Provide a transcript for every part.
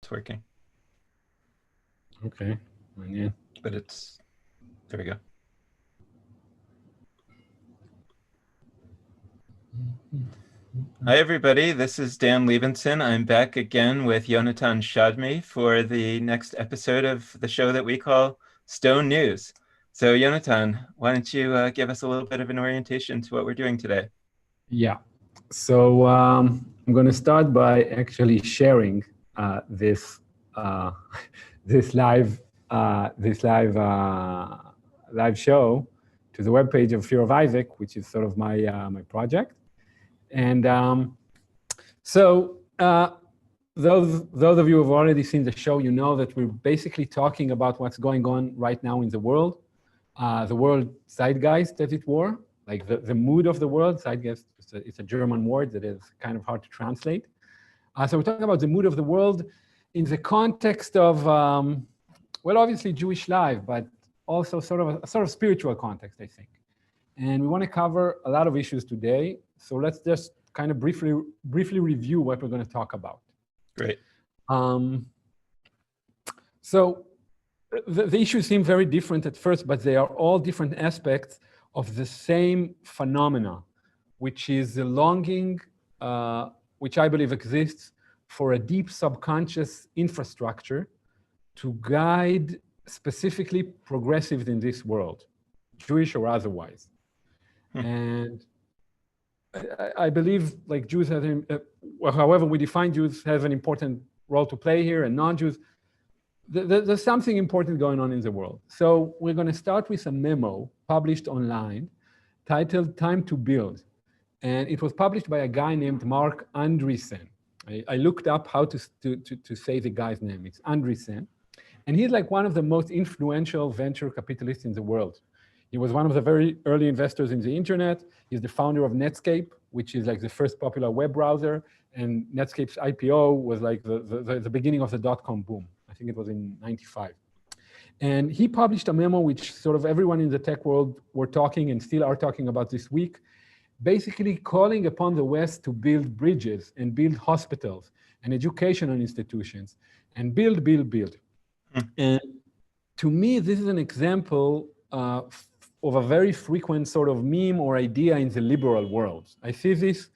It's working. Okay. Yeah. But it's, there we go. Hi, everybody. This is Dan Libenson. I'm back again with Yehonatan Shadmi for the next episode of the show that we call Stone News. So, Yehonatan, why don't you give us a little bit of an orientation to what we're doing today? Yeah. So I'm going to start by actually sharing this live show to the webpage of Fear of Isaac, which is sort of my my project. And those of you who have already seen the show, you know that we're basically talking about what's going on right now in the world zeitgeist, as it were, like the mood of the world. Zeitgeist, it's a German word that is kind of hard to translate. So we're talking about the mood of the world in the context of, well, obviously Jewish life, but also sort of spiritual context, I think. And we want to cover a lot of issues today. So let's just kind of briefly review what we're going to talk about. Great. So the issues seem very different at first, but they are all different aspects of the same phenomena, which is the longing, which I believe exists for a deep subconscious infrastructure to guide specifically progressives in this world, Jewish or otherwise. And I believe, like, Jews have, however we define Jews, have an important role to play here, and non-Jews. There's something important going on in the world. So we're going to start with a memo published online titled "Time to Build." And it was published by a guy named Mark Andreessen. I looked up how to say the guy's name. It's Andreessen. And he's like one of the most influential venture capitalists in the world. He was one of the very early investors in the internet. He's the founder of Netscape, which is like the first popular web browser. And Netscape's IPO was like the beginning of the dot-com boom. I think it was in '95. And he published a memo which sort of everyone in the tech world were talking and still are talking about this week, basically calling upon the West to build bridges and build hospitals and educational institutions and build. And to me, this is an example of a very frequent sort of meme or idea in the liberal world. I see this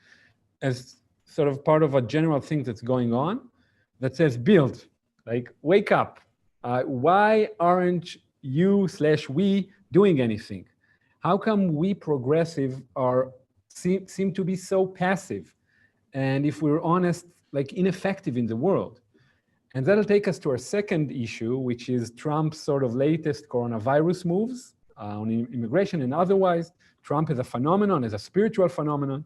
as sort of part of a general thing that's going on that says build, like wake up. Why aren't you/we doing anything? How come we progressive seem to be so passive? And if we're honest, like ineffective in the world? And that'll take us to our second issue, which is Trump's sort of latest coronavirus moves on immigration and otherwise. Trump is a phenomenon, is a spiritual phenomenon.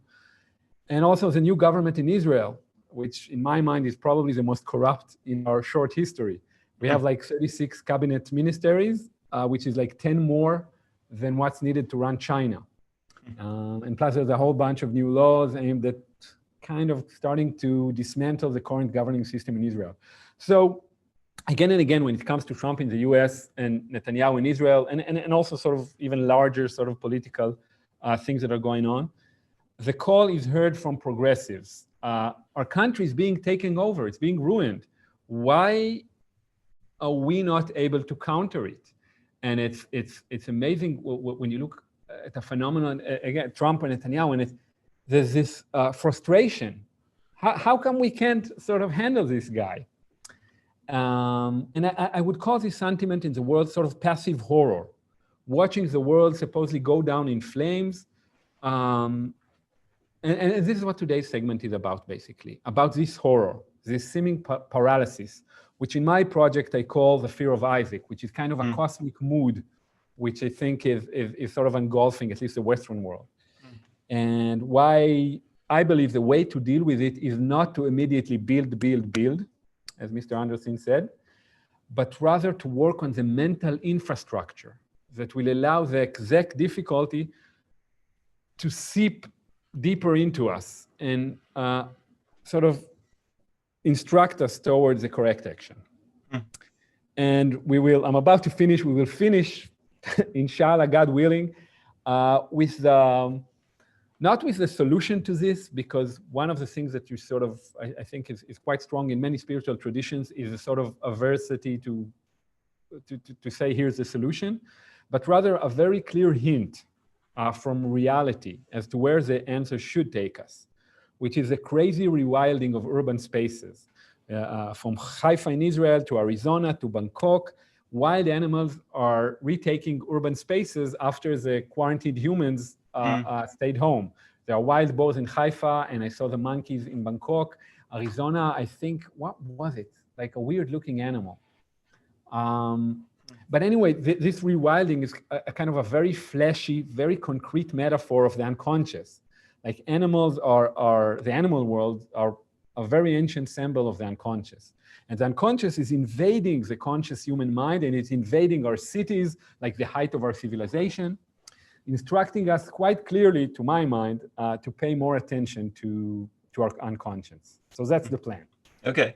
And also the new government in Israel, which in my mind is probably the most corrupt in our short history. We have like 36 cabinet ministries, which is like 10 more than what's needed to run China. And plus there's a whole bunch of new laws aimed at kind of starting to dismantle the current governing system in Israel. So again and again, when it comes to Trump in the US and Netanyahu in Israel, and also sort of even larger sort of political things that are going on, the call is heard from progressives. Our country is being taken over, it's being ruined. Why are we not able to counter it? And it's amazing when you look at a phenomenon, again, Trump and Netanyahu, and there's this frustration. How come we can't sort of handle this guy? And I would call this sentiment in the world sort of passive horror, watching the world supposedly go down in flames. And this is what today's segment is about, basically, about this horror, this seeming paralysis, which in my project I call the fear of Isaac, which is kind of a cosmic mood, which I think is sort of engulfing at least the Western world. And why I believe the way to deal with it is not to immediately build, as Mr. Anderson said, but rather to work on the mental infrastructure that will allow the exact difficulty to seep deeper into us and sort of instruct us towards the correct action. And I'm about to finish, we will finish, inshallah, God willing, with the not with the solution to this, because one of the things that you sort of, I think is quite strong in many spiritual traditions is a sort of aversity to say, here's the solution, but rather a very clear hint from reality as to where the answer should take us, which is a crazy rewilding of urban spaces. From Haifa in Israel to Arizona to Bangkok, wild animals are retaking urban spaces after the quarantined humans stayed home. There are wild boars in Haifa, and I saw the monkeys in Bangkok. Arizona, I think, what was it? Like a weird looking animal. But anyway, this rewilding is a kind of a very fleshy, very concrete metaphor of the unconscious. Like animals are the animal world are a very ancient symbol of the unconscious. And the unconscious is invading the conscious human mind, and it's invading our cities, like the height of our civilization, instructing us quite clearly, to my mind, to pay more attention to our unconscious. So that's the plan. Okay.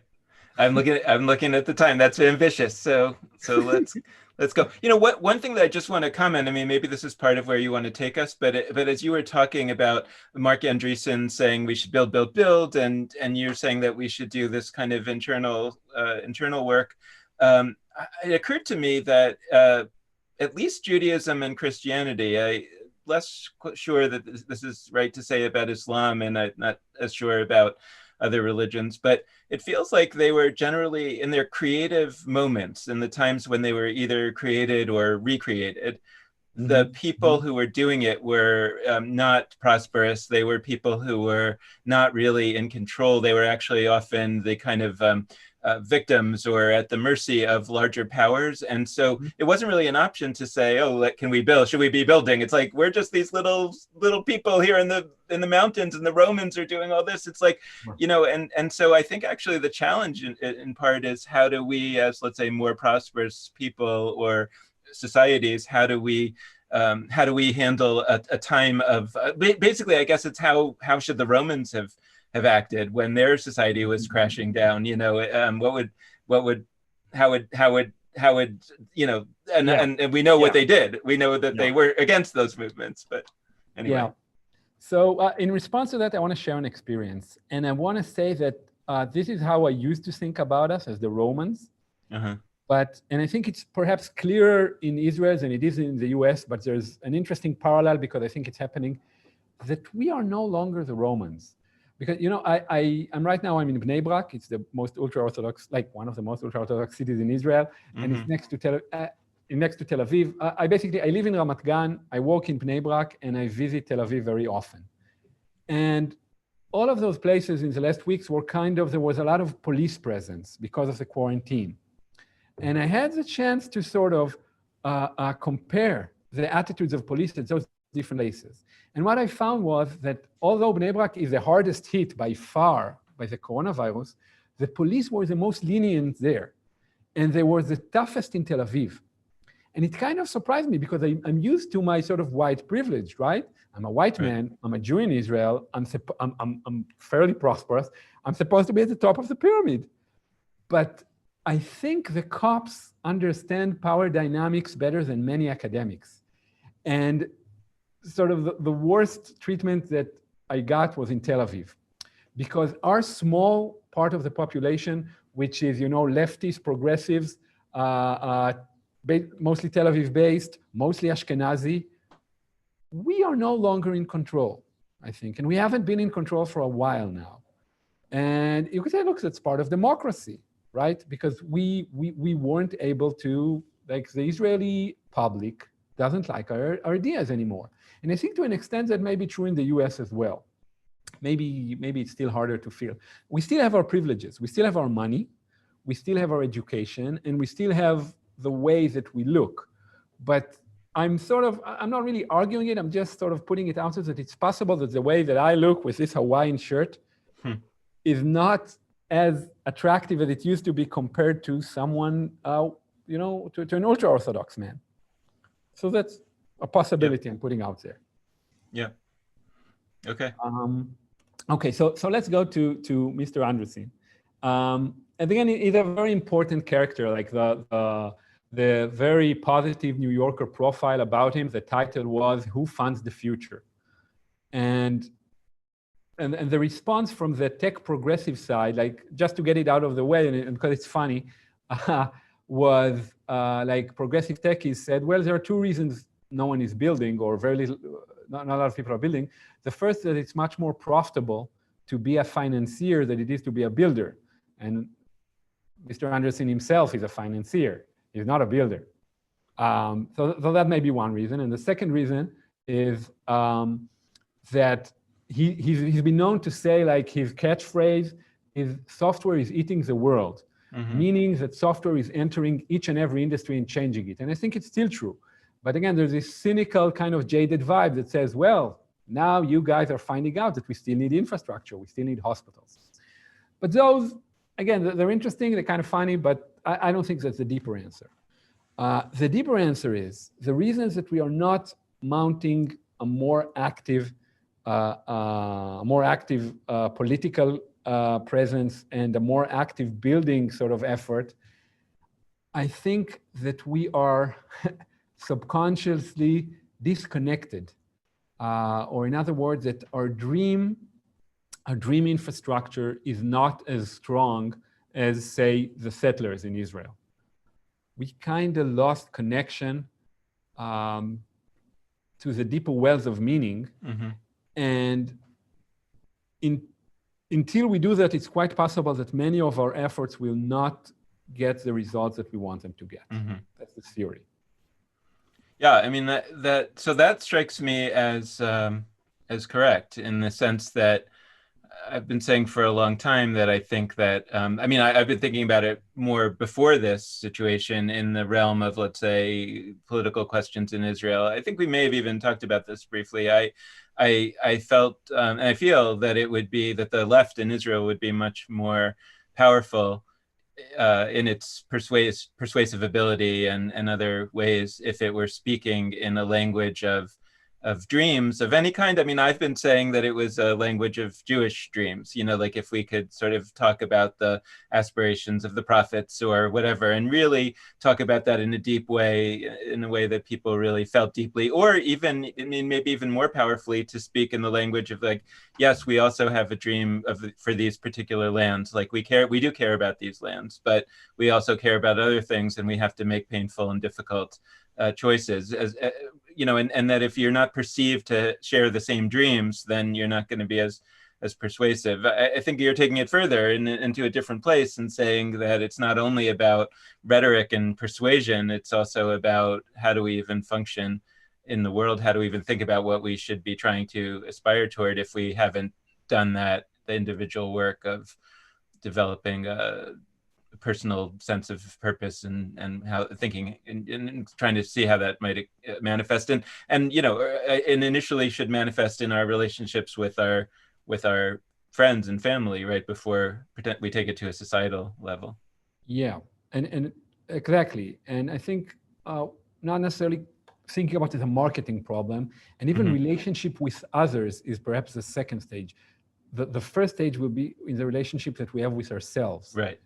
I'm looking at the time. That's ambitious. So let's go. You know what? One thing that I just want to comment. I mean, maybe this is part of where you want to take us, but as you were talking about Mark Andreessen saying we should build, and you're saying that we should do this kind of internal work. It occurred to me that at least Judaism and Christianity, I'm less sure that this is right to say about Islam, and I'm not as sure about other religions, but it feels like they were generally in their creative moments, in the times when they were either created or recreated, the people who were doing it were not prosperous. They were people who were not really in control. They were actually often the kind of victims or at the mercy of larger powers. And so it wasn't really an option to say, oh, can we build? Should we be building? It's like, we're just these little people here in the mountains, and the Romans are doing all this. It's like, you know, and so I think actually the challenge in part is, how do we, as let's say more prosperous people or societies, how do we handle a time of basically, I guess it's how should the Romans have acted when their society was crashing down? You know, how would you know, and we know what they did. We know that they were against those movements, but anyway. Yeah. So in response to that, I want to share an experience, and I want to say that this is how I used to think about us as the Romans. And I think it's perhaps clearer in Israel than it is in the US, but there's an interesting parallel, because I think it's happening, that we are no longer the Romans. Because, you know, I'm right now, I'm in Bnei Brak. It's the most ultra-Orthodox, like one of the most ultra-Orthodox cities in Israel. And it's next to Tel Aviv. I live in Ramat Gan, I work in Bnei Brak, and I visit Tel Aviv very often. And all of those places in the last weeks were there was a lot of police presence because of the quarantine. And I had the chance to sort of compare the attitudes of police at those different places. And what I found was that although Bnei Brak is the hardest hit by far by the coronavirus, the police were the most lenient there. And they were the toughest in Tel Aviv. And it kind of surprised me, because I'm used to my sort of white privilege, right? I'm a white man, I'm a Jew in Israel, I'm fairly prosperous, I'm supposed to be at the top of the pyramid. But I think the cops understand power dynamics better than many academics. And sort of the worst treatment that I got was in Tel Aviv, because our small part of the population, which is, you know, lefties, progressives, mostly Tel Aviv based, mostly Ashkenazi, we are no longer in control, I think. And we haven't been in control for a while now. And you could say, look, that's part of democracy, right? Because we weren't able to, like, the Israeli public doesn't like our ideas anymore. And I think to an extent that may be true in the US as well. Maybe it's still harder to feel. We still have our privileges. We still have our money. We still have our education. And we still have the way that we look. But I'm not really arguing it. I'm just sort of putting it out so that it's possible that the way that I look with this Hawaiian shirt is not as attractive as it used to be compared to someone, you know, to an ultra-Orthodox man. So that's a possibility I'm putting out there. Yeah. Okay. Okay. So let's go to Mr. Andreessen. And again, he's a very important character. Like the very positive New Yorker profile about him. The title was "Who Funds the Future?" And the response from the tech progressive side, like just to get it out of the way, and because it's funny, was like progressive techies said, well, there are two reasons no one is building, or very little, not a lot of people are building. The first is that it's much more profitable to be a financier than it is to be a builder. And Mr. Anderson himself is a financier. He's not a builder. So that may be one reason. And the second reason is that he's been known to say, like, his catchphrase is software is eating the world, meaning that software is entering each and every industry and changing it. And I think it's still true. But again, there's this cynical kind of jaded vibe that says, well, now you guys are finding out that we still need infrastructure, we still need hospitals. But those, again, they're interesting, they're kind of funny, but I don't think that's the deeper answer. The deeper answer is the reasons that we are not mounting a more active political presence and a more active building sort of effort. I think that we are subconsciously disconnected, or in other words, that our dream infrastructure is not as strong as, say, the settlers in Israel. We kind of lost connection to the deeper wells of meaning. And until we do that, it's quite possible that many of our efforts will not get the results that we want them to get. That's the theory. Yeah, I mean so that strikes me as correct, in the sense that I've been saying for a long time that I think that, I mean, I've been thinking about it more before this situation in the realm of, let's say, political questions in Israel. I think we may have even talked about this briefly. I felt, and I feel that it would be that the left in Israel would be much more powerful in its persuasive ability and other ways if it were speaking in a language of dreams of any kind. I mean, I've been saying that it was a language of Jewish dreams, you know, like if we could sort of talk about the aspirations of the prophets or whatever, and really talk about that in a deep way, in a way that people really felt deeply, or even, I mean, maybe even more powerfully, to speak in the language of, like, yes, we also have a dream for these particular lands. Like, we do care about these lands, but we also care about other things, and we have to make painful and difficult choices, as you know, and that if you're not perceived to share the same dreams, then you're not going to be as persuasive. I think you're taking it further into a different place and saying that it's not only about rhetoric and persuasion, it's also about how do we even function in the world, how do we even think about what we should be trying to aspire toward if we haven't done that, the individual work of developing a personal sense of purpose and how thinking and trying to see how that might manifest, and you know, and initially should manifest in our relationships with our friends and family, right, before we take it to a societal level. Yeah, and exactly. And I think not necessarily thinking about it as a marketing problem, and even relationship with others is perhaps the second stage. The first stage will be in the relationship that we have with ourselves. Right.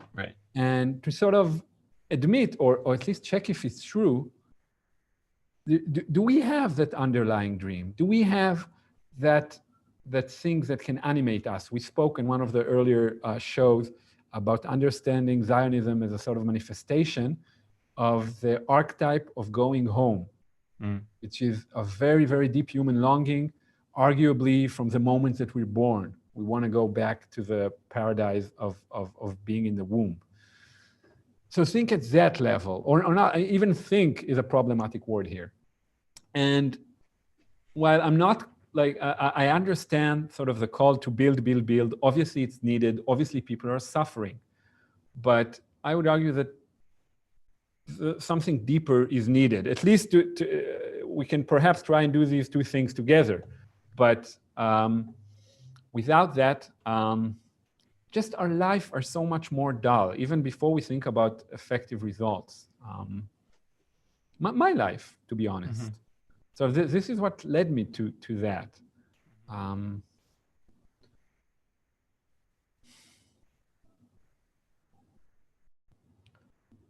And to sort of admit, or at least check if it's true, do we have that underlying dream? Do we have that thing that can animate us? We spoke in one of the earlier shows about understanding Zionism as a sort of manifestation of the archetype of going home, which is a very, very deep human longing, arguably from the moment that we're born. We want to go back to the paradise of being in the womb. So think at that level, or not, even think is a problematic word here. And while I'm not, like, I understand sort of the call to build, obviously it's needed, obviously people are suffering, but I would argue that something deeper is needed. At least we can perhaps try and do these two things together, but without that, just our life are so much more dull, even before we think about effective results. My life, to be honest. So this is what led me to that.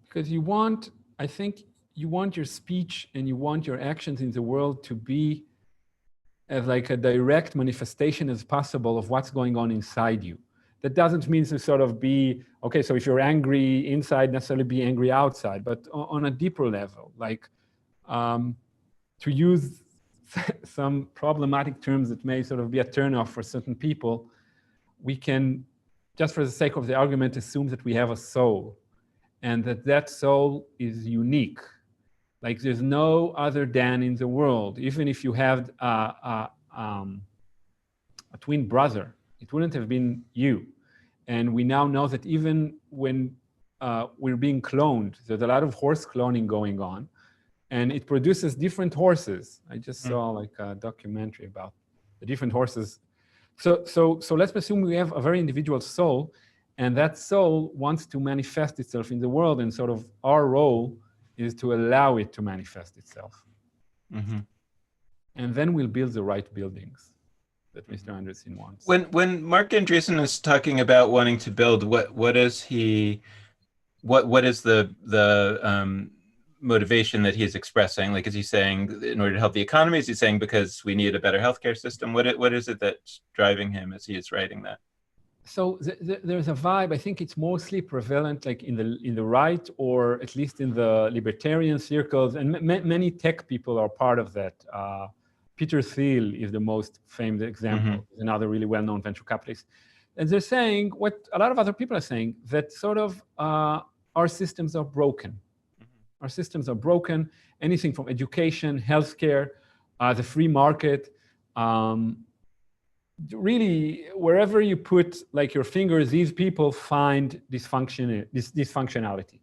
Because I think you want your speech and you want your actions in the world to be as like a direct manifestation as possible of what's going on inside you. That doesn't mean to sort of be, okay, so if you're angry inside, necessarily be angry outside, but on a deeper level, like to use some problematic terms that may sort of be a turnoff for certain people, we can, just for the sake of the argument, assume that we have a soul and that soul is unique. Like there's no other Dan in the world. Even if you had a twin brother, it wouldn't have been you. And we now know that even when we're being cloned, there's a lot of horse cloning going on, and it produces different horses. I just saw like a documentary about the different horses. So let's assume we have a very individual soul, and that soul wants to manifest itself in the world, and sort of our role is to allow it to manifest itself. Mm-hmm. And then we'll build the right buildings that Mr. Anderson wants. When Mark Andreessen is talking about wanting to build, what is the motivation that he's expressing? Like, is he saying in order to help the economy? Is he saying because we need a better healthcare system? What is it that's driving him as he is writing that? So there's a vibe. I think it's mostly prevalent, like in the right, or at least in the libertarian circles, and many tech people are part of that. Peter Thiel is the most famous example. He's another really well-known venture capitalist, and they're saying what a lot of other people are saying, that sort of our systems are broken. Our systems are broken. Anything from education, healthcare, the free market. Really, wherever you put like your fingers, these people find dysfunctionality.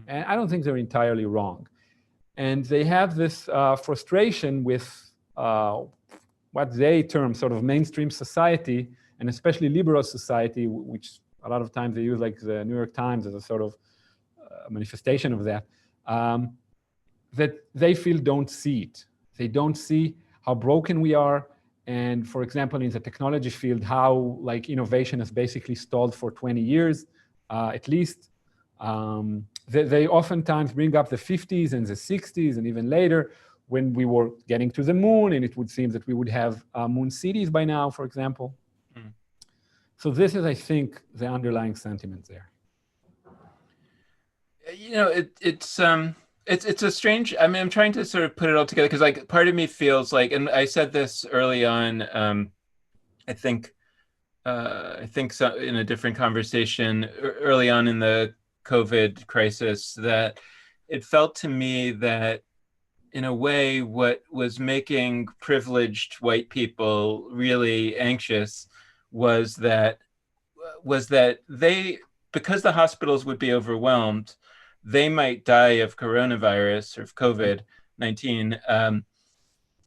And I don't think they're entirely wrong. And they have this frustration with what they term sort of mainstream society, and especially liberal society, which a lot of times they use like the New York Times as a sort of manifestation of that, that they feel don't see it. They don't see how broken we are. And for example, in the technology field, how like innovation has basically stalled for 20 years, at least. They oftentimes bring up the 50s and the 60s and even later, when we were getting to the moon, and it would seem that we would have moon cities by now, for example. So this is, I think, the underlying sentiment there. You know, it's a strange, I mean, I'm trying to sort of put it all together, because like part of me feels like, and I said this early on, I think so, in a different conversation early on in the COVID crisis, that it felt to me that in a way what was making privileged white people really anxious was that they, because the hospitals would be overwhelmed, they might die of coronavirus or of COVID-19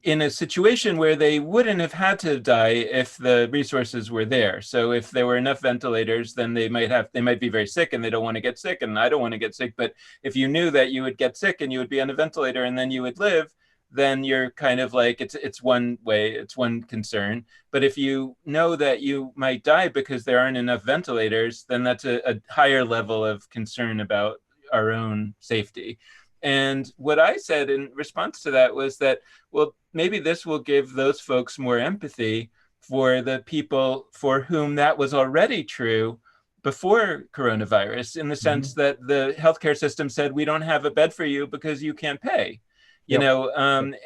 in a situation where they wouldn't have had to die if the resources were there. So if there were enough ventilators, then they might be very sick and they don't want to get sick, and I don't want to get sick. But if you knew that you would get sick and you would be on a ventilator and then you would live, then you're kind of like, it's one way, it's one concern. But if you know that you might die because there aren't enough ventilators, then that's a higher level of concern about our own safety. And what I said in response to that was that, well, maybe this will give those folks more empathy for the people for whom that was already true before coronavirus, in the sense that the healthcare system said, we don't have a bed for you because you can't pay, you know,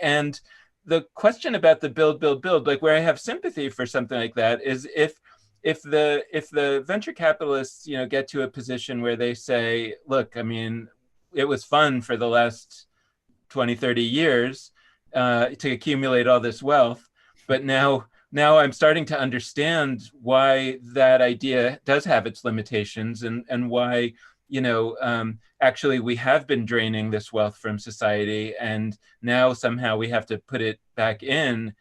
and the question about the build, like where I have sympathy for something like that is if the venture capitalists, you know, get to a position where they say, look, I mean, it was fun for the last 20, 30 years to accumulate all this wealth, but now I'm starting to understand why that idea does have its limitations, and why, you know, actually we have been draining this wealth from society, and now somehow we have to put it back in.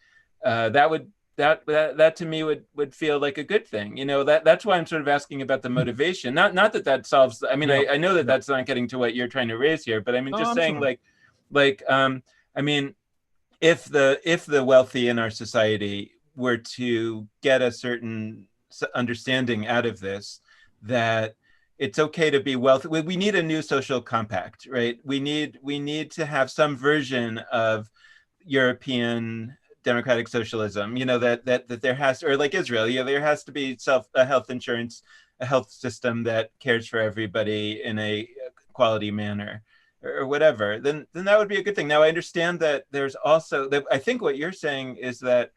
That to me would feel like a good thing, you know. That's why I'm sort of asking about the motivation. Not that solves. I mean, I know that that's not getting to what you're trying to raise here, but I mean, just saying, sure. I mean, if the wealthy in our society were to get a certain understanding out of this, that it's okay to be wealthy. We need a new social compact, right? We need to have some version of European democratic socialism, that there has to, or like Israel, there has to be a health insurance, a health system that cares for everybody in a quality manner, or whatever, then that would be a good thing. Now, I understand that there's also that, I think what you're saying is that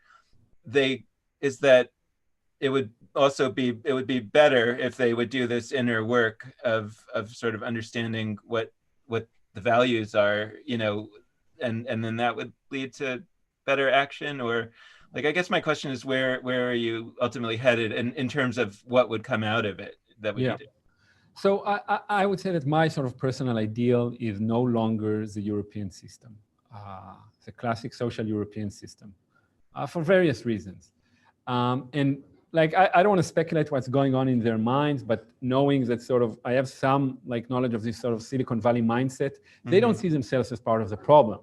they is that it would be better if they would do this inner work of sort of understanding what the values are, and then that would lead to better action. Or, like, I guess my question is, where are you ultimately headed in terms of what would come out of it that would be different? So I would say that my sort of personal ideal is no longer the European system, the classic social European system, for various reasons. And like, I don't want to speculate what's going on in their minds, but knowing that sort of, I have some like knowledge of this sort of Silicon Valley mindset, they don't see themselves as part of the problem.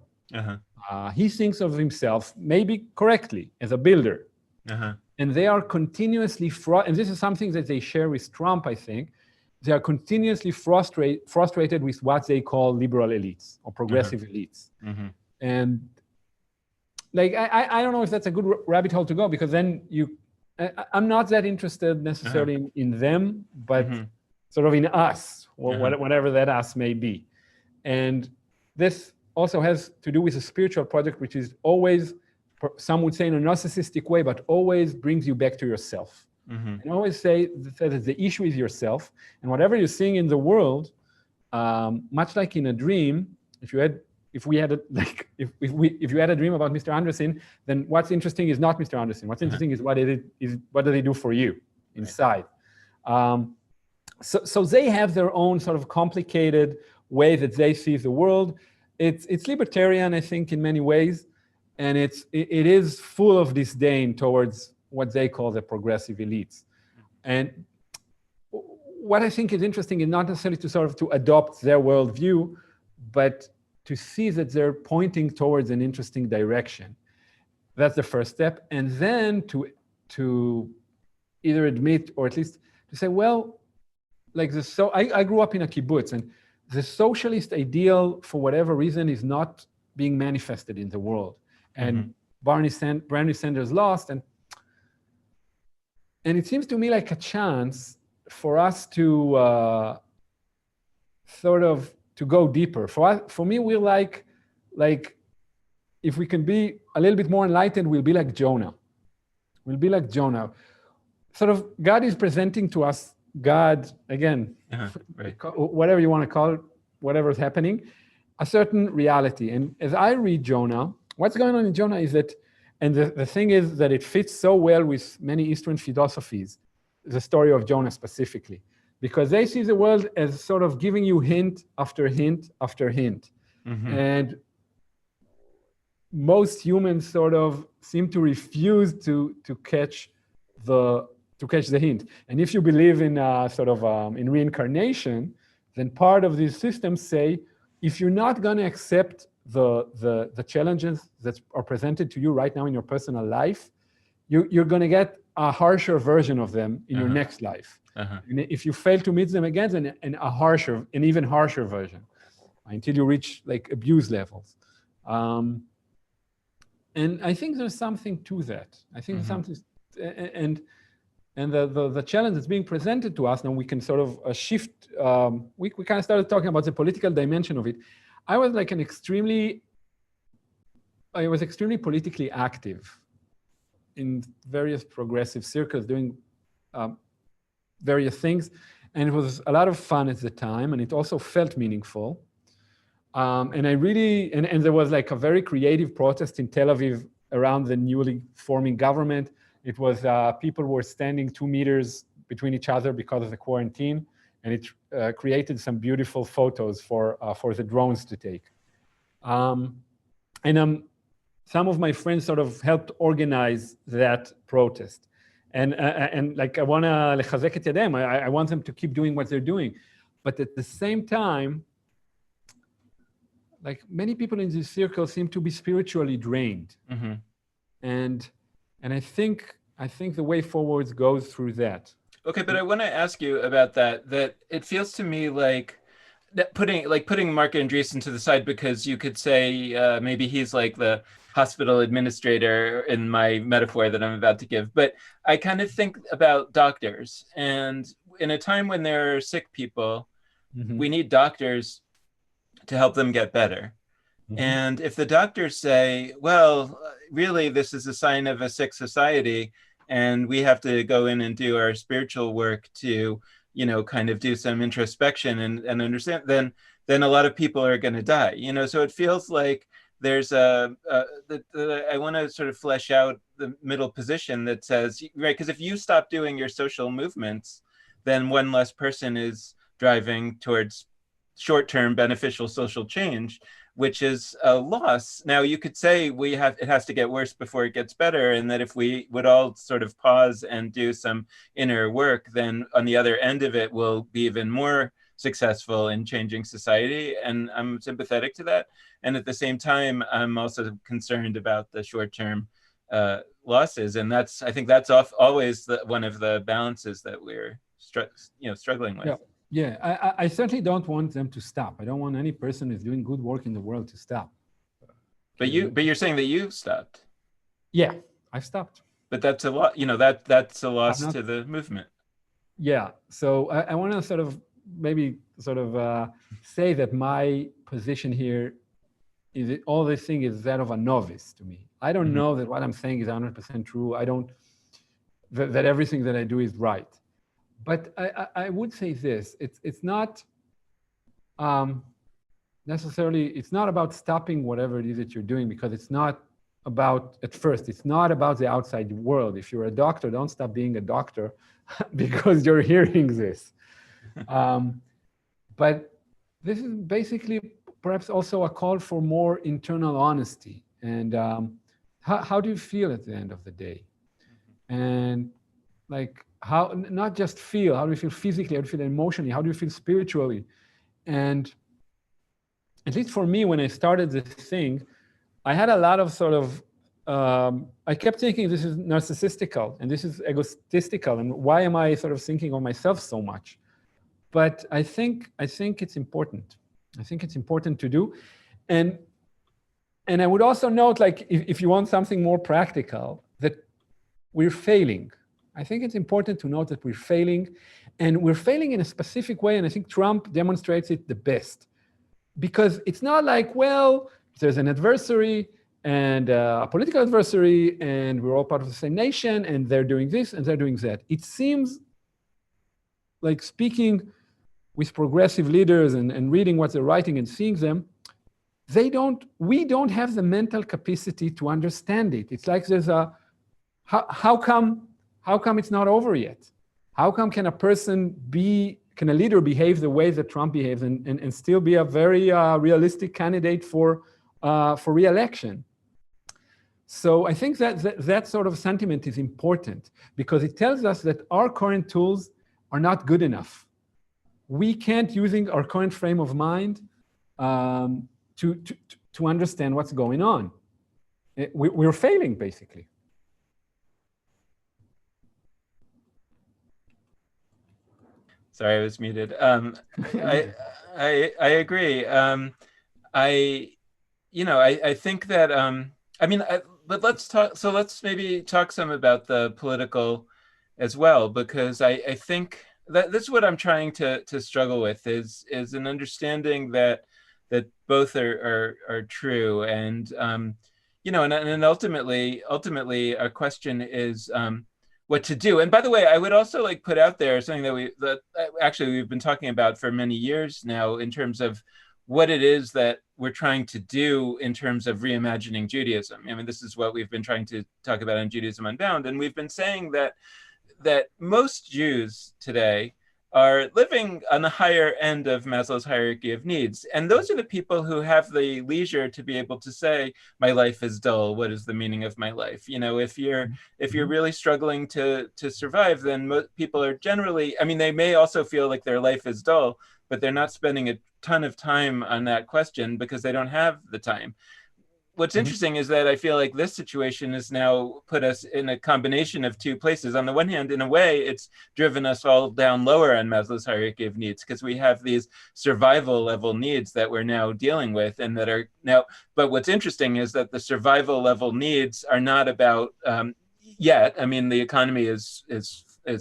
He thinks of himself, maybe correctly, as a builder. And they are continuously, and this is something that they share with Trump, I think, they are continuously frustrated with what they call liberal elites or progressive elites. And like, I don't know if that's a good rabbit hole to go, because then I'm not that interested necessarily in them, but sort of in us, whatever that us may be. And this also has to do with a spiritual project, which is always, some would say in a narcissistic way, but always brings you back to yourself. And I always say that the issue is yourself, and whatever you're seeing in the world, much like in a dream, if you had a dream about Mr. Anderson, then what's interesting is not Mr. Anderson. What's interesting is what do they do for you inside. So they have their own sort of complicated way that they see the world. It's libertarian, I think, in many ways, and it is full of disdain towards what they call the progressive elites. And what I think is interesting is not necessarily to sort of to adopt their worldview, but to see that they're pointing towards an interesting direction. That's the first step. And then to either admit, or at least to say, well, like this, so I grew up in a kibbutz, and the socialist ideal, for whatever reason, is not being manifested in the world. And Bernie Sanders lost, and it seems to me like a chance for us to sort of to go deeper. For me, we're like if we can be a little bit more enlightened, we'll be like Jonah. We'll be like Jonah. Sort of, God is presenting to us, God, again, whatever you want to call it, whatever's happening, a certain reality. And as I read Jonah, what's going on in Jonah is that, and the thing is that it fits so well with many Eastern philosophies, the story of Jonah specifically, because they see the world as sort of giving you hint after hint after hint. And most humans sort of seem to refuse to catch the hint. And if you believe in sort of in reincarnation, then part of these systems say, if you're not going to accept the challenges that are presented to you right now in your personal life, you're going to get a harsher version of them in your next life. And if you fail to meet them again, then an even harsher version, until you reach like abuse levels. And I think there's something to that. I think something, and the challenge that's being presented to us now, we can sort of shift. We kind of started talking about the political dimension of it. I was extremely politically active in various progressive circles, doing various things, and it was a lot of fun at the time, and it also felt meaningful. And I really, and there was like a very creative protest in Tel Aviv around the newly forming government. It was people were standing 2 meters between each other because of the quarantine, and it created some beautiful photos for the drones to take. And some of my friends sort of helped organize that protest. And like, I want to lechazek et yadem. I want them to keep doing what they're doing. But at the same time, like, many people in this circle seem to be spiritually drained. And I think the way forward goes through that. Okay, but I want to ask you about that. That it feels to me like that putting Mark Andreessen to the side, because you could say maybe he's like the hospital administrator in my metaphor that I'm about to give, but I kind of think about doctors. And in a time when there are sick people, we need doctors to help them get better. And if the doctors say, well, really, this is a sign of a sick society, and we have to go in and do our spiritual work to, kind of do some introspection and understand, then a lot of people are going to die, so it feels like there's I want to sort of flesh out the middle position that says, right, because if you stop doing your social movements, then one less person is driving towards short-term beneficial social change, which is a loss. Now, you could say it has to get worse before it gets better, and that if we would all sort of pause and do some inner work, then on the other end of it, we'll be even more successful in changing society. And I'm sympathetic to that. And at the same time, I'm also concerned about the short-term losses. And I think that's always one of the balances that we're struggling with. Yeah. Yeah, I certainly don't want them to stop. I don't want any person who's doing good work in the world to stop. But you're saying that you've stopped. Yeah, I've stopped. But that's a lot. That's a loss to the movement. Yeah. So I want to say that my position here is all this thing is that of a novice to me. I don't know that what I'm saying is 100% true. I don't that everything that I do is right. But I would say this, it's not necessarily, it's not about stopping whatever it is that you're doing, because it's not about, at first, it's not about the outside world. If you're a doctor, don't stop being a doctor because you're hearing this. But this is basically perhaps also a call for more internal honesty. And how do you feel at the end of the day? And like, how, not just feel, how do you feel physically, how do you feel emotionally, how do you feel spiritually? And at least for me, when I started this thing, I had a lot of sort of, I kept thinking this is narcissistical and this is egotistical, and why am I sort of thinking of myself so much? But I think it's important. I think it's important to do. And I would also note, like, if you want something more practical, that we're failing. I think it's important to note that we're failing, and we're failing in a specific way, and I think Trump demonstrates it the best. Because it's not like, well, there's an adversary and a political adversary, and we're all part of the same nation, and they're doing this and they're doing that. It seems like, speaking with progressive leaders and reading what they're writing and seeing them, we don't have the mental capacity to understand it. It's like there's how come it's not over yet? How come can a leader behave the way that Trump behaves and still be a very realistic candidate for re-election? So I think that sort of sentiment is important, because it tells us that our current tools are not good enough. We can't, using our current frame of mind, to understand what's going on. We're failing, basically. Sorry, I was muted. I agree. I think that, but let's talk. So let's maybe talk some about the political as well, because I think that this is what I'm trying to struggle with is an understanding that both are true, and and ultimately a question is what to do. And by the way, I would also like put out there something that actually we've been talking about for many years now, in terms of what it is that we're trying to do in terms of reimagining Judaism. I mean, this is what we've been trying to talk about in Judaism Unbound, and we've been saying that most Jews today are living on the higher end of Maslow's hierarchy of needs. And those are the people who have the leisure to be able to say, my life is dull. What is the meaning of my life? If you're really struggling to survive, then people are generally, they may also feel like their life is dull, but they're not spending a ton of time on that question because they don't have the time. what's interesting is that I feel like this situation has now put us in a combination of two places. On the one hand, in a way, it's driven us all down lower on Maslow's hierarchy of needs, because we have these survival level needs that we're now dealing with, and that are now. But what's interesting is that the survival level needs are not about yet. I mean, the economy is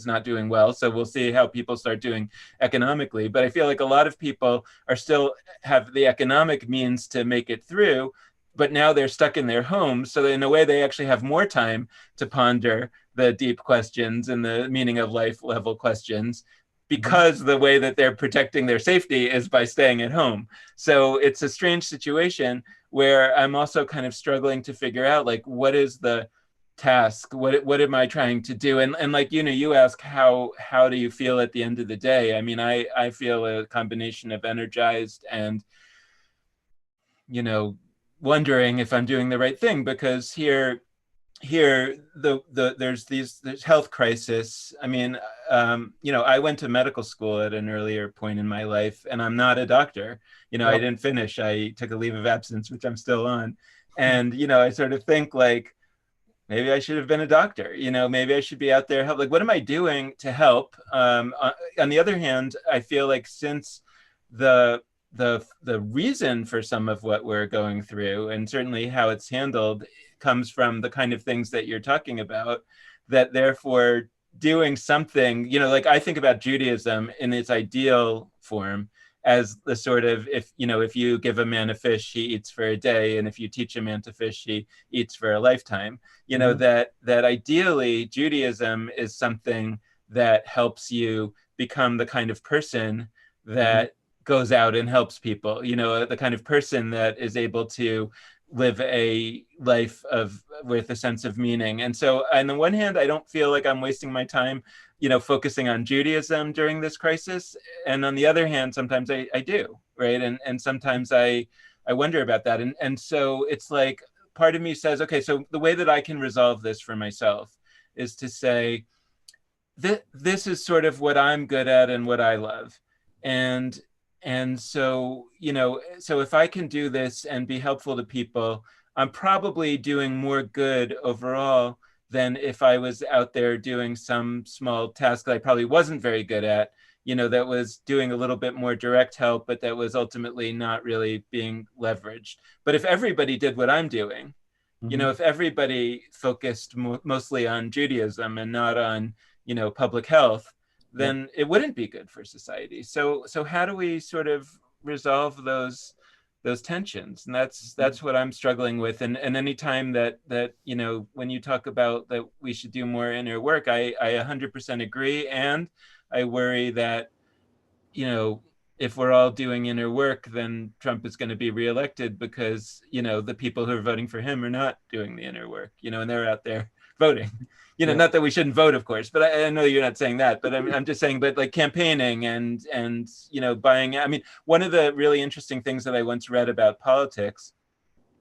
not doing well, so we'll see how people start doing economically. But I feel like a lot of people are still have the economic means to make it through, but now they're stuck in their homes. So in a way, they actually have more time to ponder the deep questions and the meaning of life level questions, because the way that they're protecting their safety is by staying at home. So it's a strange situation where I'm also kind of struggling to figure out, like, what is the task, what am I trying to do, and like, you ask how do you feel at the end of the day. I mean, I feel a combination of energized and wondering if I'm doing the right thing, because here there's health crisis. I mean, I went to medical school at an earlier point in my life, and I'm not a doctor. I didn't finish. I took a leave of absence, which I'm still on. And I sort of think, like, maybe I should have been a doctor. Maybe I should be out there help. Like, what am I doing to help? On the other hand, I feel like, since the reason for some of what we're going through, and certainly how it's handled, comes from the kind of things that you're talking about, that therefore doing something, like, I think about Judaism in its ideal form as the sort of, if you give a man a fish, he eats for a day, and if you teach a man to fish, he eats for a lifetime. That ideally Judaism is something that helps you become the kind of person that goes out and helps people, the kind of person that is able to live a life with a sense of meaning. And so on the one hand, I don't feel like I'm wasting my time focusing on Judaism during this crisis. And on the other hand, sometimes I do, right? And sometimes I wonder about that. And so it's like, part of me says, okay, so the way that I can resolve this for myself is to say, this is sort of what I'm good at and what I love. And so, so if I can do this and be helpful to people, I'm probably doing more good overall than if I was out there doing some small task that I probably wasn't very good at, that was doing a little bit more direct help, but that was ultimately not really being leveraged. But if everybody did what I'm doing, if everybody focused mostly on Judaism and not on, public health, then it wouldn't be good for society. So how do we sort of resolve those tensions? And that's what I'm struggling with. And any time that when you talk about that we should do more inner work, I 100% agree. And I worry that if we're all doing inner work, then Trump is going to be reelected, because the people who are voting for him are not doing the inner work, and they're out there voting. Not that we shouldn't vote, of course, but I know you're not saying that, but I'm just saying, but like campaigning and buying. I mean, one of the really interesting things that I once read about politics,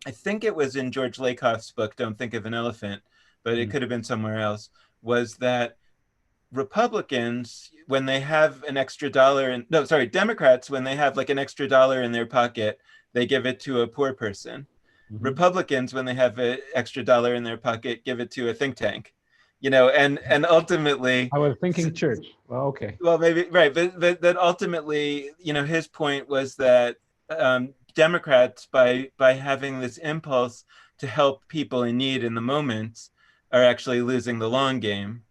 I think it was in George Lakoff's book, Don't Think of an Elephant, but it could have been somewhere else, was that Republicans, when they have an extra dollar, Democrats, when they have like an extra dollar in their pocket, they give it to a poor person. Republicans, when they have an extra dollar in their pocket, give it to a think tank. And ultimately, I was thinking church. Well, okay. Well, maybe right, but that ultimately, his point was that Democrats, by having this impulse to help people in need in the moment, are actually losing the long game.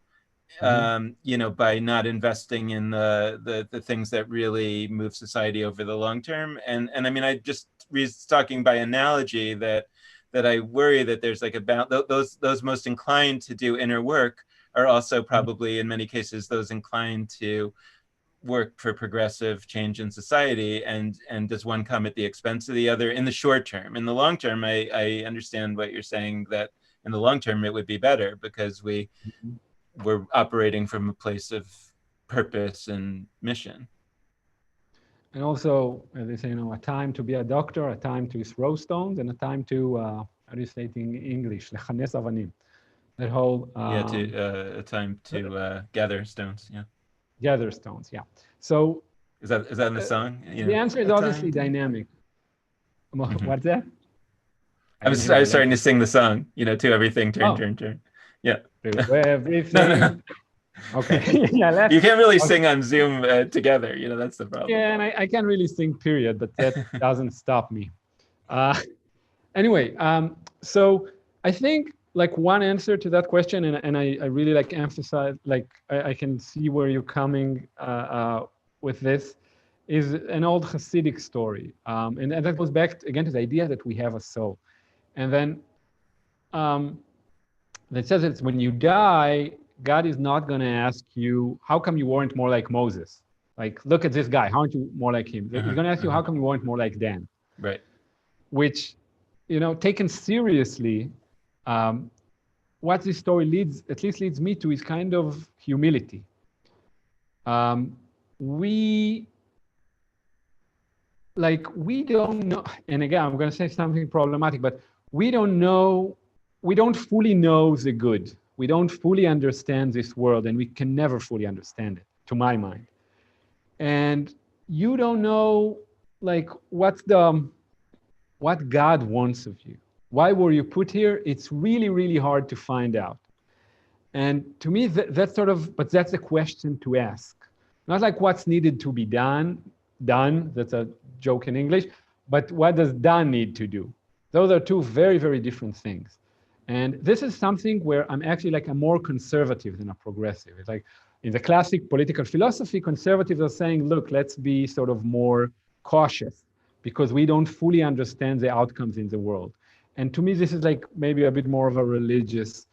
By not investing in the things that really move society over the long term. And I mean, I just was talking by analogy that I worry that there's like about those most inclined to do inner work are also probably in many cases those inclined to work for progressive change in society. And does one come at the expense of the other in the short term? In the long term, I understand what you're saying, that in the long term it would be better, because we're operating from a place of purpose and mission. And also, they say, a time to be a doctor, a time to throw stones, and a time to, how do you say it in English? Lechanes avanim. That whole... a time to gather stones, yeah. Gather stones, yeah. So... Is that in the song? The answer is obviously dynamic. What's that? I was starting to sing the song, to everything, turn, Oh. turn, turn. Yeah. To everything. No. Okay. Yeah, You can't really sing on Zoom together. That's the problem. Yeah, and I can't really sing, period, but that doesn't stop me. Anyway, so I think like one answer to that question, and I really like emphasize, like I can see where you're coming with this, is an old Hasidic story. And that goes back again to the idea that we have a soul. And then it says that when you die, God is not going to ask you, how come you weren't more like Moses? Like, look at this guy. How aren't you more like him? He's going to ask you, how come you weren't more like Dan? Right. Which, taken seriously, what this story leads me to is kind of humility. We don't know, and again, I'm going to say something problematic, but we don't fully know the good. We don't fully understand this world, and we can never fully understand it, to my mind. And you don't know, like, what God wants of you. Why were you put here? It's really, really hard to find out. And to me, that's but that's a question to ask. Not like what's needed to be done, that's a joke in English, but what does done need to do? Those are two very, very different things. And this is something where I'm actually like a more conservative than a progressive. It's like in the classic political philosophy, conservatives are saying, look, let's be sort of more cautious because we don't fully understand the outcomes in the world. And to me, this is like maybe a bit more of a religious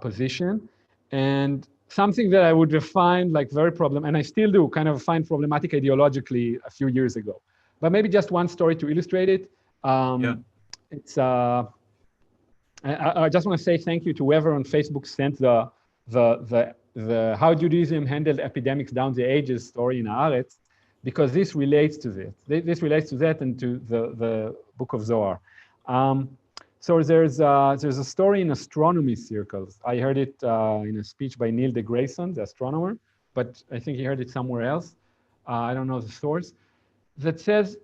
position. And something that I would define like very and I still do kind of find problematic ideologically a few years ago. But maybe just one story to illustrate it. It's I just want to say thank you to whoever on Facebook sent the How Judaism Handled Epidemics Down the Ages story in Haaretz, because this relates to this. This relates to that and to the book of Zohar. So there's a story in astronomy circles. I heard it in a speech by Neil deGrasse Tyson, the astronomer, but I think he heard it somewhere else. I don't know the source. That says,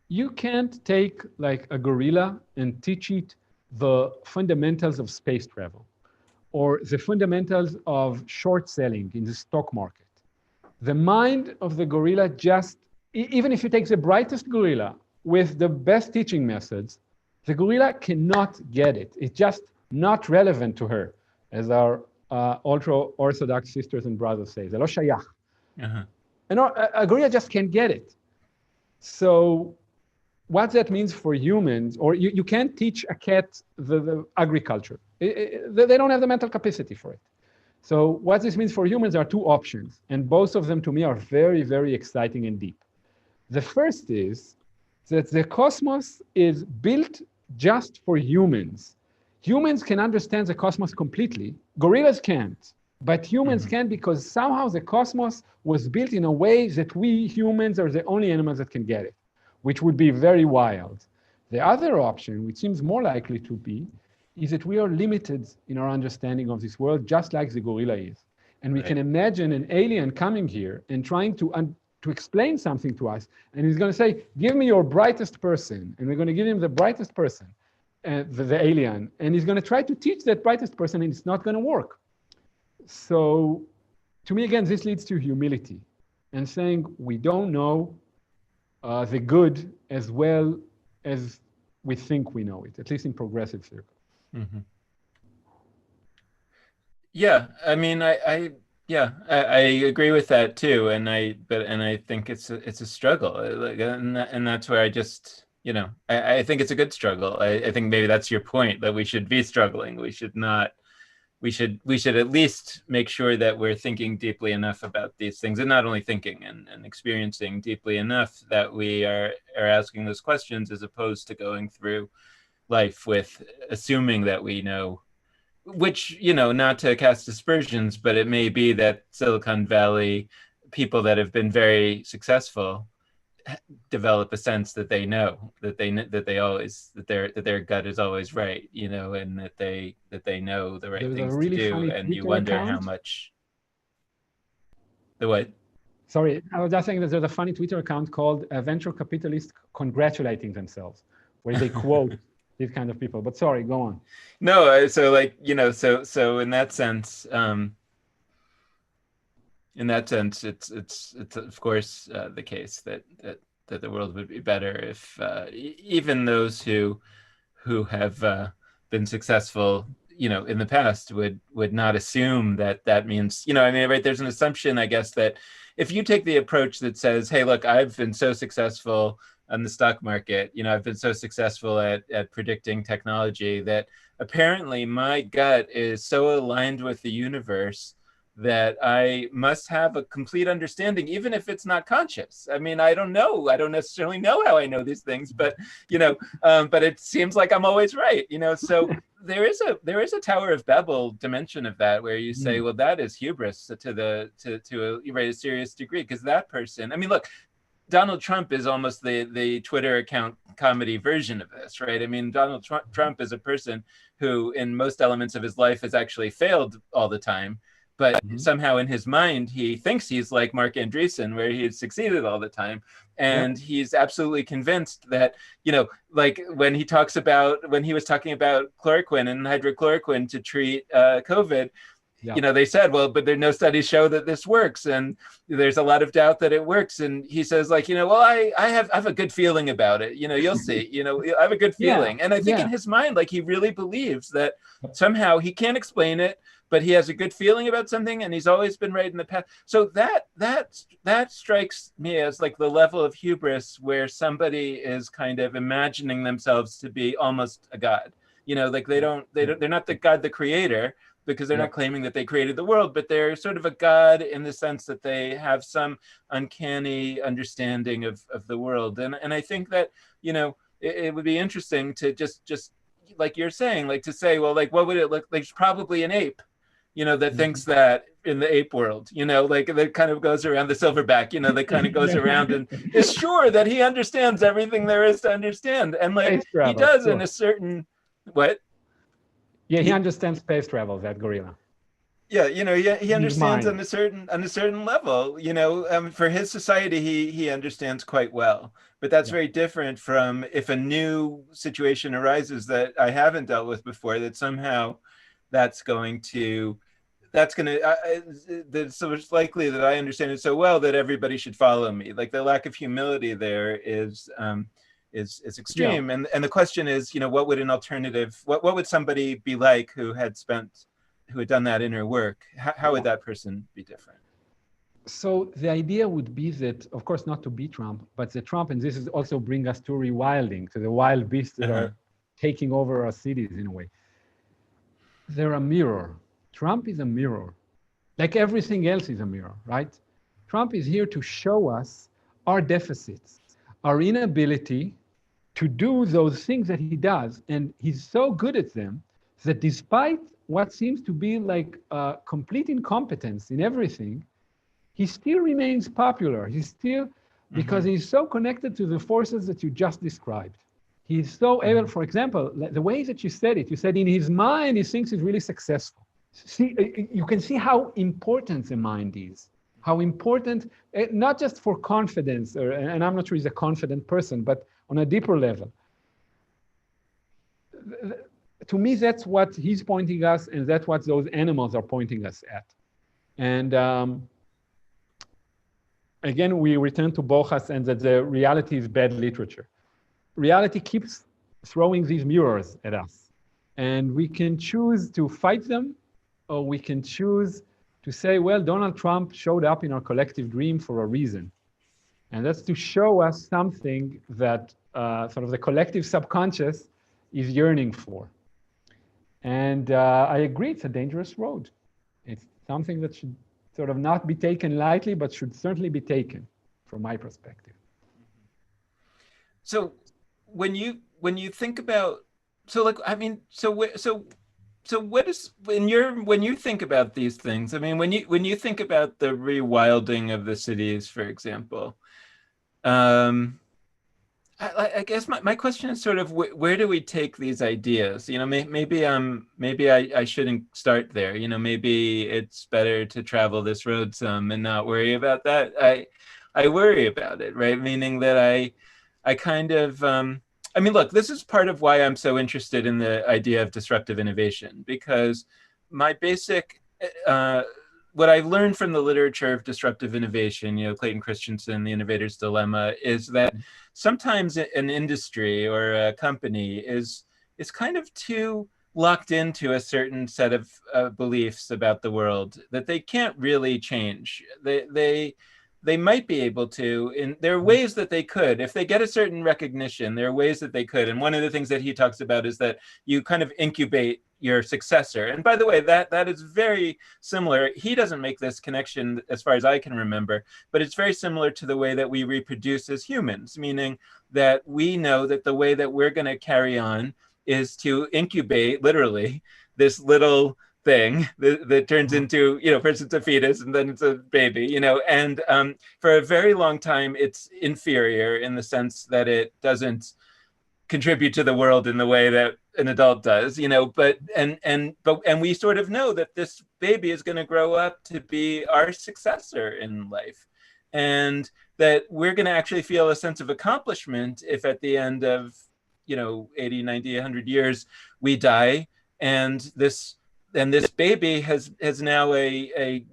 you can't take like a gorilla and teach it the fundamentals of space travel or the fundamentals of short selling in the stock market. The mind of the gorilla even if you take the brightest gorilla with the best teaching methods, the gorilla cannot get it. It's just not relevant to her, as our ultra-Orthodox sisters and brothers say. זה לא שייך. And a gorilla just can't get it. So what that means for humans, or you can't teach a cat the agriculture. They don't have the mental capacity for it. So what this means for humans are two options, and both of them to me are very, very exciting and deep. The first is that the cosmos is built just for humans. Humans can understand the cosmos completely. Gorillas can't, but humans can, because somehow the cosmos was built in a way that we humans are the only animals that can get it, which would be very wild. The other option, which seems more likely to be, is that we are limited in our understanding of this world, just like the gorilla is. And we can imagine an alien coming here and trying to explain something to us. And he's going to say, give me your brightest person. And we're going to give him the brightest person, the alien. And he's going to try to teach that brightest person, and it's not going to work. So to me, again, this leads to humility and saying we don't know the good as well as we think we know it, at least in progressive circles. Yeah, I mean, I agree with that too, and I think it's a struggle, and that's where I just, I think it's a good struggle. I think maybe that's your point, that we should be struggling. We should not. We should at least make sure that we're thinking deeply enough about these things, and not only thinking and experiencing deeply enough that we are asking those questions, as opposed to going through life with assuming that we know, which, not to cast aspersions, but it may be that Silicon Valley people that have been very successful develop a sense that they know that their gut is always right, and that they know the right things to do, and you wonder how much the what. Sorry, I was just saying that there's a funny Twitter account called Venture Capitalists Congratulating Themselves, where they quote these kind of people. But sorry, go on. No, so like, so in that sense, it's of course the case that the world would be better if even those who have been successful, in the past would not assume that that means, I mean, right? There's an assumption, I guess, that if you take the approach that says, hey, look, I've been so successful on the stock market, I've been so successful at predicting technology that apparently my gut is so aligned with the universe that I must have a complete understanding, even if it's not conscious. I mean, I don't know. I don't necessarily know how I know these things, but but it seems like I'm always right. So there is a Tower of Babel dimension of that, where you say, well, that is hubris to a serious degree, because that person. I mean, look. Donald Trump is almost the Twitter account comedy version of this, right? I mean, Donald Trump is a person who, in most elements of his life, has actually failed all the time. But somehow in his mind, he thinks he's like Mark Andreessen, where he's succeeded all the time. And he's absolutely convinced that, like when he was talking about chloroquine and hydrochloroquine to treat COVID, they said, well, but there no studies show that this works, and there's a lot of doubt that it works. And he says, like, well, I have a good feeling about it. You'll see. I have a good feeling. And I think in his mind, like, he really believes that somehow he can't explain it, but he has a good feeling about something, and he's always been right in the past. So that strikes me as like the level of hubris where somebody is kind of imagining themselves to be almost a god. Like they're not the God, the creator, because they're not claiming that they created the world, but they're sort of a god in the sense that they have some uncanny understanding of the world. And I think that, it would be interesting to just like you're saying, like to say, well, like, what would it look like? It's probably an ape, that thinks that in the ape world, like that kind of goes around the silverback, that kind of goes around and is sure that he understands everything there is to understand. And like he does in a certain, what? Yeah, he understands space travel, that gorilla. Yeah, he understands on a certain level. For his society, he understands quite well. But that's very different from if a new situation arises that I haven't dealt with before. That somehow that's going to. So it's likely that I understand it so well that everybody should follow me. Like the lack of humility there is extreme. And the question is, what would an alternative, what would somebody be like who had done that inner work? How would that person be different? So the idea would be that, of course, not to be Trump, but the Trump, and this is also bring us to rewilding, to the wild beasts that are taking over our cities in a way. They're a mirror. Trump is a mirror. Like everything else is a mirror, right? Trump is here to show us our deficits, our inability to do those things that he does. And he's so good at them that despite what seems to be like complete incompetence in everything, he still remains popular. He's still, because he's so connected to the forces that you just described. He's so able, for example, the way that you said it, you said in his mind, he thinks he's really successful. See, you can see how important the mind is, how important, not just for confidence, and I'm not sure he's a confident person, but on a deeper level. To me, that's what he's pointing us, and that's what those animals are pointing us at. And again, we return to Borjas and that the reality is bad literature. Reality keeps throwing these mirrors at us. And we can choose to fight them, or we can choose to say, well, Donald Trump showed up in our collective dream for a reason. And that's to show us something that sort of the collective subconscious is yearning for. And I agree, it's a dangerous road. It's something that should sort of not be taken lightly, but should certainly be taken from my perspective. So when you think about, so like, I mean, so what is, when you think about these things, I mean, when you think about the rewilding of the cities, for example, I guess my question is sort of where do we take these ideas? Maybe I shouldn't start there. Maybe it's better to travel this road some and not worry about that. I worry about it, right? Meaning that I kind of I mean, look, this is part of why I'm so interested in the idea of disruptive innovation, because my basic what I've learned from the literature of disruptive innovation, Clayton Christensen, The Innovator's Dilemma, is that sometimes an industry or a company is kind of too locked into a certain set of beliefs about the world that they can't really change. They might be able to, and there are ways that they could, if they get a certain recognition, there are ways that they could. And one of the things that he talks about is that you kind of incubate your successor. And by the way, that is very similar. He doesn't make this connection as far as I can remember, but it's very similar to the way that we reproduce as humans, meaning that we know that the way that we're going to carry on is to incubate, literally, this little thing that turns into, first it's a fetus and then it's a baby, and for a very long time it's inferior in the sense that it doesn't contribute to the world in the way that an adult does, but we sort of know that this baby is going to grow up to be our successor in life, and that we're going to actually feel a sense of accomplishment if at the end of 80, 90, 100 years we die, and this baby has now a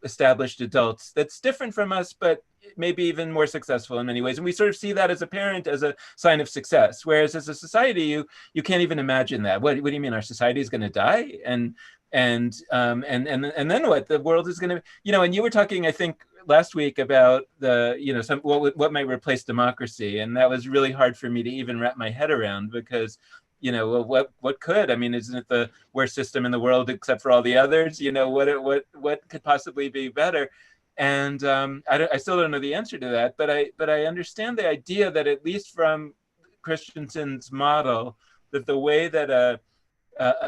established adult that's different from us, but maybe even more successful in many ways. And we sort of see that as a parent as a sign of success. Whereas as a society, you can't even imagine that. What do you mean our society is going to die? And then what? The world is going to, and you were talking, I think, last week about the, what might replace democracy. And that was really hard for me to even wrap my head around, because what could? I mean, isn't it the worst system in the world except for all the others? What could possibly be better? And I still don't know the answer to that, but I understand the idea that, at least from Christensen's model, that the way that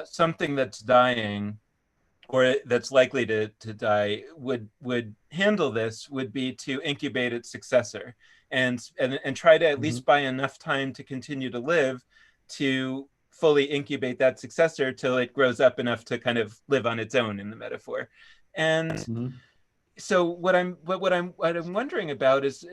something that's dying or that's likely to die would handle this would be to incubate its successor, and try to at least buy enough time to continue to live, to fully incubate that successor till it grows up enough to kind of live on its own, in the metaphor. And so what I'm wondering about is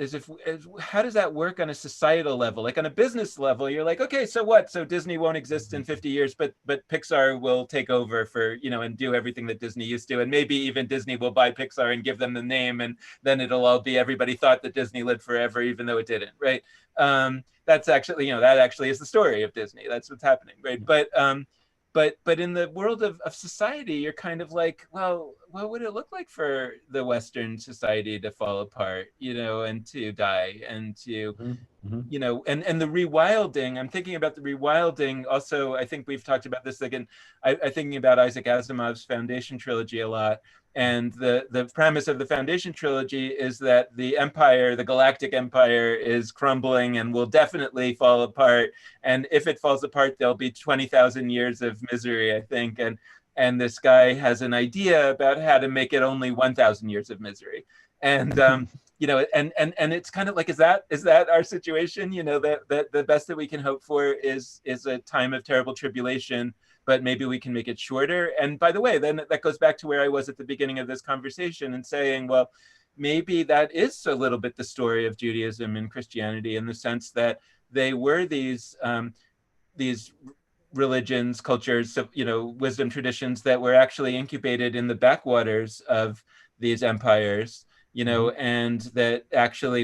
how does that work on a societal level? Like on a business level, you're like, okay, so what? So Disney won't exist in 50 years, but Pixar will take over for, and do everything that Disney used to, and maybe even Disney will buy Pixar and give them the name, and then it'll all be, everybody thought that Disney lived forever, even though it didn't, right? That's actually, that actually is the story of Disney. That's what's happening, right? But in the world of society, you're kind of like, well, what would it look like for the Western society to fall apart, and to die, and to, and the rewilding. I'm thinking about the rewilding. Also, I think we've talked about this again. I'm thinking about Isaac Asimov's Foundation trilogy a lot. And the premise of the Foundation trilogy is that the empire, the galactic empire, is crumbling and will definitely fall apart. And if it falls apart, there'll be 20,000 years of misery, I think. And this guy has an idea about how to make it only 1,000 years of misery. And and it's kind of like, is that our situation? That the best that we can hope for is a time of terrible tribulation, but maybe we can make it shorter. And by the way, then that goes back to where I was at the beginning of this conversation, and saying, well, maybe that is a little bit the story of Judaism and Christianity, in the sense that they were these religions, cultures, wisdom traditions that were actually incubated in the backwaters of these empires, and that actually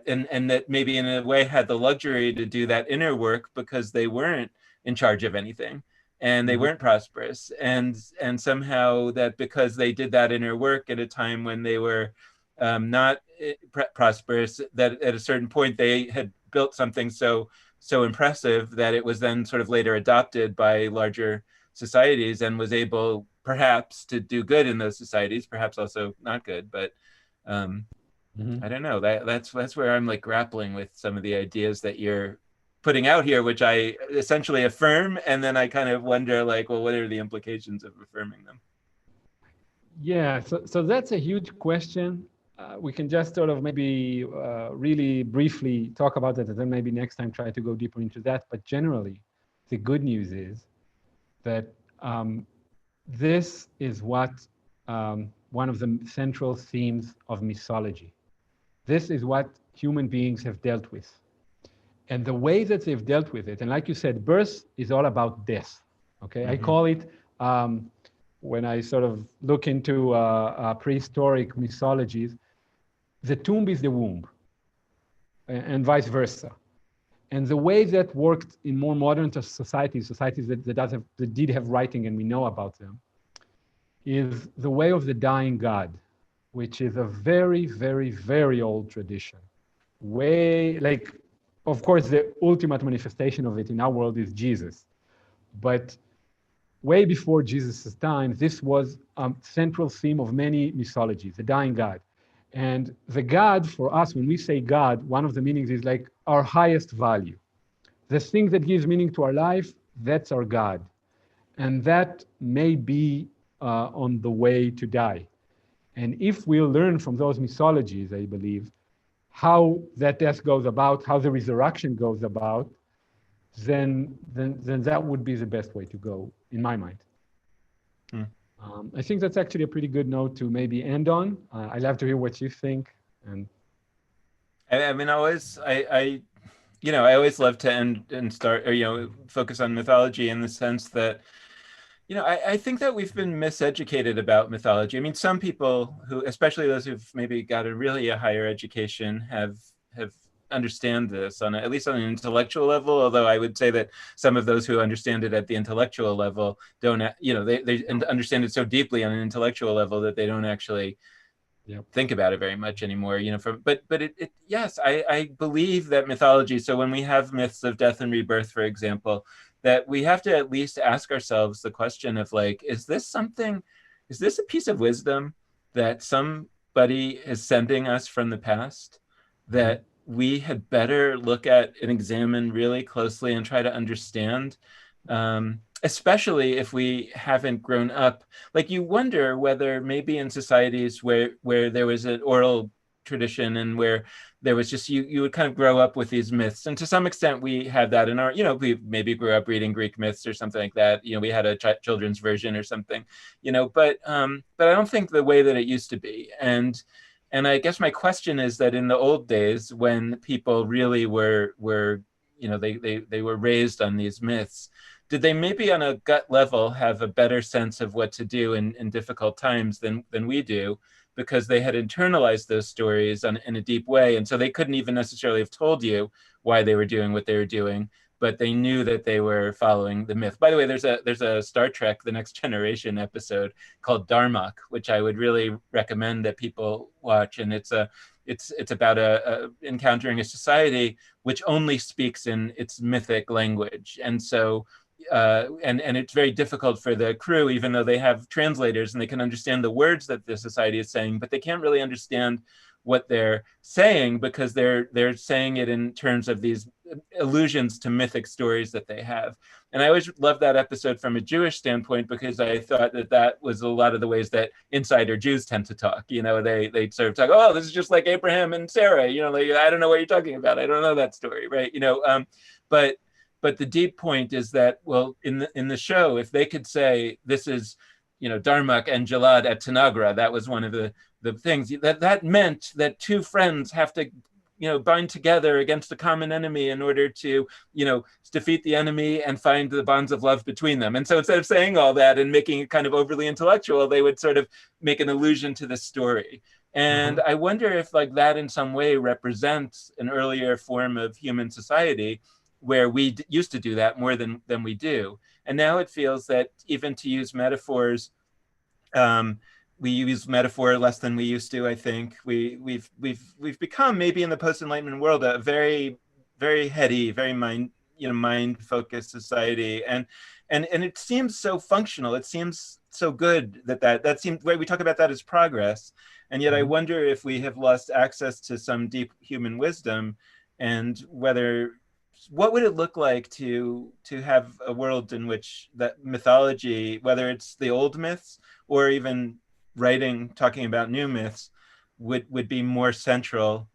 and that maybe in a way had the luxury to do that inner work, because they weren't in charge of anything, and they weren't prosperous, and somehow that because they did that inner work at a time when they were not prosperous, that at a certain point they had built something so impressive that it was then sort of later adopted by larger societies, and was able perhaps to do good in those societies, perhaps also not good, but I don't know. That's where I'm like grappling with some of the ideas that you're putting out here, which I essentially affirm, and then I kind of wonder, like, well, what are the implications of affirming them? Yeah, so that's a huge question. we can just sort of maybe really briefly talk about that, and then maybe next time try to go deeper into that. But generally, the good news is that this is what one of the central themes of mythology. This is what human beings have dealt with. And the way that they've dealt with it, and like you said, birth is all about death. Okay, I call it, when I sort of look into prehistoric mythologies, the tomb is the womb, and vice versa. And the way that worked in more modern societies that did have writing and we know about them, is the way of the dying God, which is a very, very, very old tradition. Way, like, of course, the ultimate manifestation of it in our world is Jesus. But way before Jesus' time, this was a central theme of many mythologies, the dying God. And the God, for us, when we say God, one of the meanings is like our highest value. The thing that gives meaning to our life, that's our God. And that may be on the way to die. And if we learn from those mythologies, I believe, how that death goes about, how the resurrection goes about, then that would be the best way to go, in my mind. I think that's actually a pretty good note to maybe end on. I'd love to hear what you think. And I mean, I always love to end and start, or, focus on mythology in the sense that, I think that we've been miseducated about mythology. I mean, some people who, especially those who've maybe got a higher education, have understand this at least on an intellectual level. Although I would say that some of those who understand it at the intellectual level don't, they understand it so deeply on an intellectual level that they don't actually think about it very much anymore. But yes, I believe that mythology. So when we have myths of death and rebirth, for example, that we have to at least ask ourselves the question of like, is this a piece of wisdom that somebody is sending us from the past that we had better look at and examine really closely and try to understand, especially if we haven't grown up. Like, you wonder whether maybe in societies where there was an oral tradition and where there was just, you would kind of grow up with these myths, and to some extent we had that in our, we maybe grew up reading Greek myths or something like that. We had a children's version or something, but I don't think the way that it used to be. And I guess my question is that in the old days, when people really were they were raised on these myths, did they maybe on a gut level have a better sense of what to do in difficult times than we do, because they had internalized those stories in a deep way, and so they couldn't even necessarily have told you why they were doing what they were doing, but they knew that they were following the myth. By the way, there's a Star Trek The Next Generation episode called Darmok, which I would really recommend that people watch, and it's about encountering a society which only speaks in its mythic language, and so and it's very difficult for the crew, even though they have translators and they can understand the words that the society is saying, but they can't really understand what they're saying because they're saying it in terms of these allusions to mythic stories that they have. And I always loved that episode from a Jewish standpoint, because I thought that was a lot of the ways that insider Jews tend to talk. They sort of talk, oh, this is just like Abraham and Sarah. Like, I don't know what you're talking about. I don't know that story, right? But the deep point is that, well, in the show, if they could say this is, Darmok and Jalad at Tanagra, that was one of the things that meant that two friends have to, bind together against a common enemy in order to, defeat the enemy and find the bonds of love between them. And so instead of saying all that and making it kind of overly intellectual, they would sort of make an allusion to the story. And I wonder if like that in some way represents an earlier form of human society, where we used to do that more than we do. And now it feels that even to use metaphors, we use metaphor less than we used to. I think we've become, maybe in the post-Enlightenment world, a very, very heady, very mind-focused society, and it seems so functional. It seems so good that seems, where we talk about that as progress, and yet I wonder if we have lost access to some deep human wisdom, and what would it look like to have a world in which that mythology, whether it's the old myths or even talking about new myths, would be more central,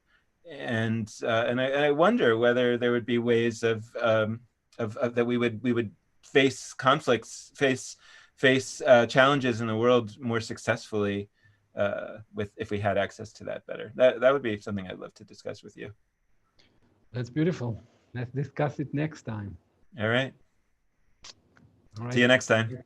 and I wonder whether there would be ways of that we would face conflicts, face challenges in the world more successfully with if we had access to that better. That would be something I'd love to discuss with you. That's beautiful. Let's discuss it next time. All right. All right. See you next time.